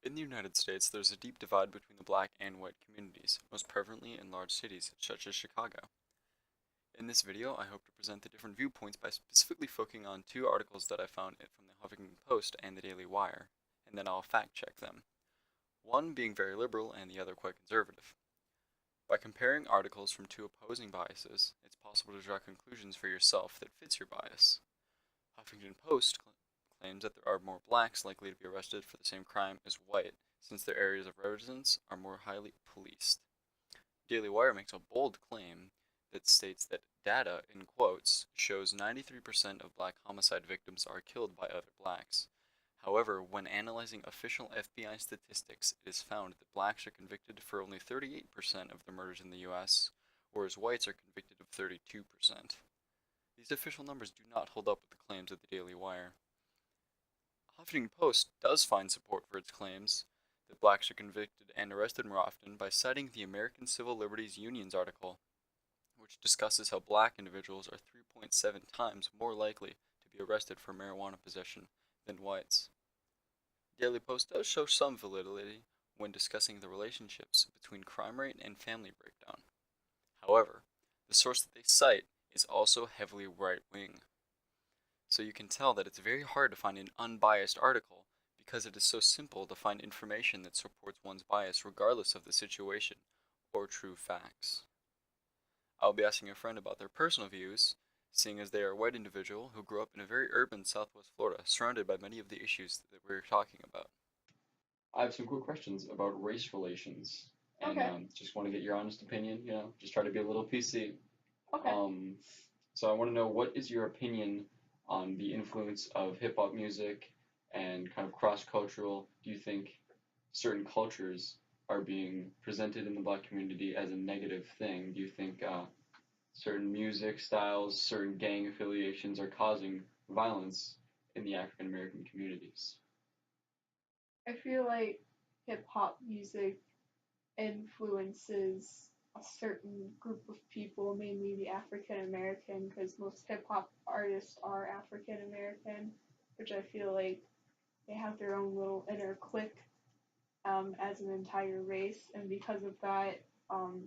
In the United States, there's a deep divide between the black and white communities, most prevalently in large cities such as Chicago. In this video, I hope to present the different viewpoints by specifically focusing on two articles that I found from the Huffington Post and the Daily Wire, and then I'll fact check them, one being very liberal and the other quite conservative. By comparing articles from two opposing biases, it's possible to draw conclusions for yourself that fits your bias. Huffington Post claims that there are more blacks likely to be arrested for the same crime as white, since their areas of residence are more highly policed. Daily Wire makes a bold claim that states that data, in quotes, shows 93% of black homicide victims are killed by other blacks. However, when analyzing official FBI statistics, it is found that blacks are convicted for only 38% of the murders in the US, whereas whites are convicted of 32%. These official numbers do not hold up with the claims of the Daily Wire. Huffington Post does find support for its claims that blacks are convicted and arrested more often by citing the American Civil Liberties Union's article, which discusses how black individuals are 3.7 times more likely to be arrested for marijuana possession than whites. Daily Post does show some validity when discussing the relationships between crime rate and family breakdown. However, the source that they cite is also heavily right wing. So you can tell that it's very hard to find an unbiased article because it is so simple to find information that supports one's bias regardless of the situation or true facts. I'll be asking a friend about their personal views, seeing as they are a white individual who grew up in a very urban Southwest Florida, surrounded by many of the issues that we're talking about. I have some quick questions about race relations, and Okay. just want to get your honest opinion. Just try to be a little PC. Okay. So I want to know, what is your opinion on the influence of hip hop music and kind of cross cultural? Do you think certain cultures are being presented in the black community as a negative thing? Do you think certain music styles, certain gang affiliations are causing violence in the African American communities? I feel like hip hop music influences a certain group of people, mainly the African American, because most hip hop artists are African American, which I feel like they have their own little inner clique as an entire race, and because of that, um,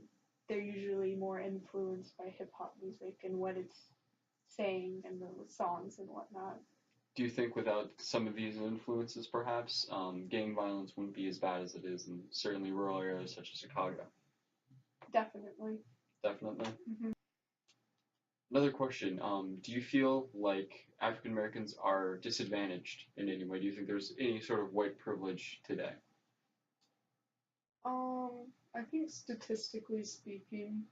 they're usually more influenced by hip hop music and what it's saying and the songs and whatnot. Do you think without some of these influences, perhaps, gang violence wouldn't be as bad as it is in certainly rural areas such as Chicago? Definitely. Definitely. Hmm. Another question, do you feel like African Americans are disadvantaged in any way? Do you think there's any sort of white privilege today? I think statistically speaking,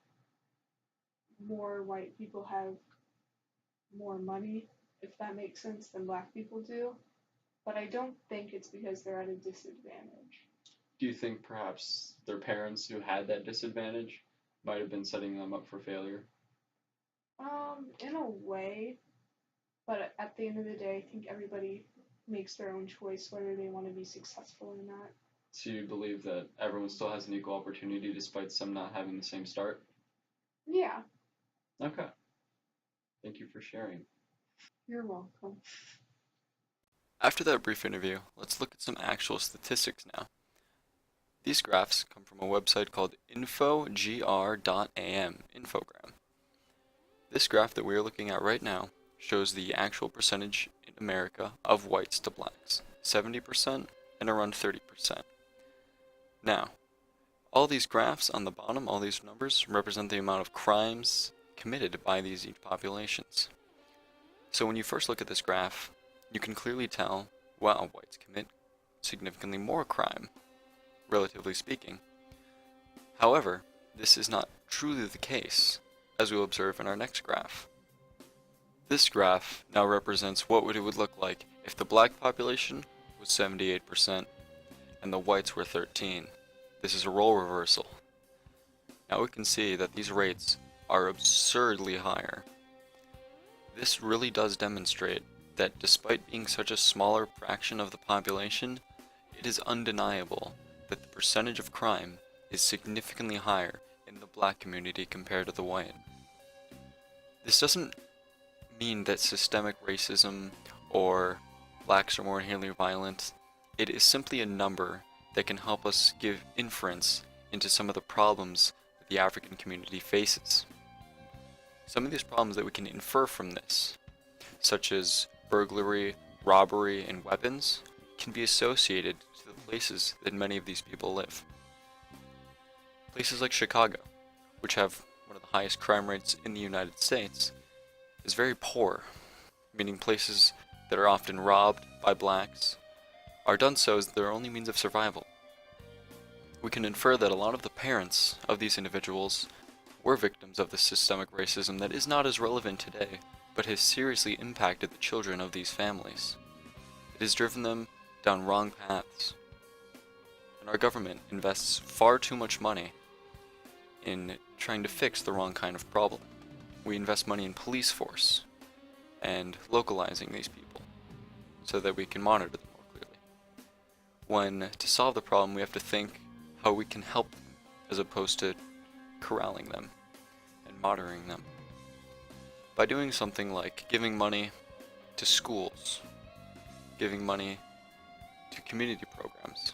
more white people have more money, if that makes sense, than black people do. But I don't think it's because they're at a disadvantage. Do you think perhaps their parents who had that disadvantage might have been setting them up for failure? In a way, but at the end of the day, I think everybody makes their own choice whether they want to be successful or not. So you believe that everyone still has an equal opportunity despite some not having the same start? Yeah, Okay. Thank you for sharing. you're welcome. After that brief interview, let's look at some actual statistics now. These graphs come from a website called infogr.am, Infogram. This graph that we are looking at right now shows the actual percentage in America of whites to blacks, 70% and around 30%. Now, all these graphs on the bottom, all these numbers, represent the amount of crimes committed by these each populations. So when you first look at this graph, you can clearly tell, wow, whites commit significantly more crime, relatively speaking. However, this is not truly the case, as we'll observe in our next graph. This graph now represents what it would look like if the black population was 78% and the whites were 13. This is a role reversal. Now we can see that these rates are absurdly higher. This really does demonstrate that despite being such a smaller fraction of the population, it is undeniable that the percentage of crime is significantly higher in the black community compared to the white. This doesn't mean that systemic racism or blacks are more inherently violent. It is simply a number that can help us give inference into some of the problems that the African community faces. Some of these problems that we can infer from this, such as burglary, robbery, and weapons, can be associated to the places that many of these people live. Places like Chicago, which have one of the highest crime rates in the United States, is very poor, meaning places that are often robbed by blacks are done so as their only means of survival. We can infer that a lot of the parents of these individuals were victims of the systemic racism that is not as relevant today, but has seriously impacted the children of these families. It has driven them down wrong paths. And our government invests far too much money in trying to fix the wrong kind of problem. We invest money in police force and localizing these people so that we can monitor them more clearly. When to solve the problem, we have to think how we can help them as opposed to corralling them and monitoring them. By doing something like giving money to schools, giving money to community programs,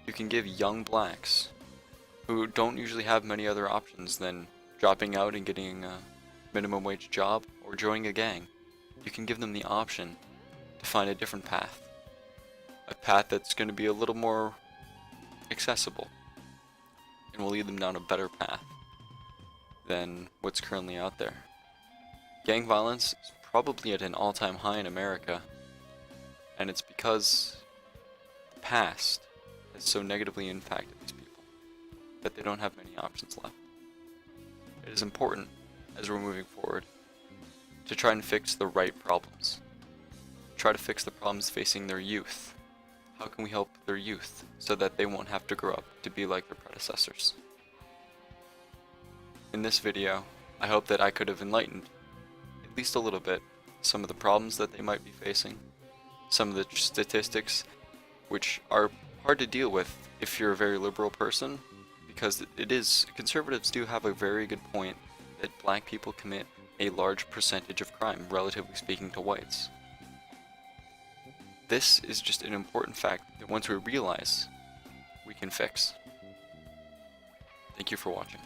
you can give young blacks who don't usually have many other options than dropping out and getting a minimum wage job or joining a gang. You can give them the option to find a different path. A path that's going to be a little more accessible and will lead them down a better path than what's currently out there. Gang violence is probably at an all-time high in America, and it's because the past has so negatively impacted these people that they don't have many options left. It is important, as we're moving forward, to try and fix the right problems. Try to fix the problems facing their youth. How can we help their youth so that they won't have to grow up to be like their predecessors? In this video, I hope that I could have enlightened, at least a little bit, some of the problems that they might be facing, some of the statistics which are hard to deal with if you're a very liberal person, because conservatives do have a very good point that black people commit a large percentage of crime, relatively speaking, to whites. This is just an important fact that once we realize, we can fix. Thank you for watching.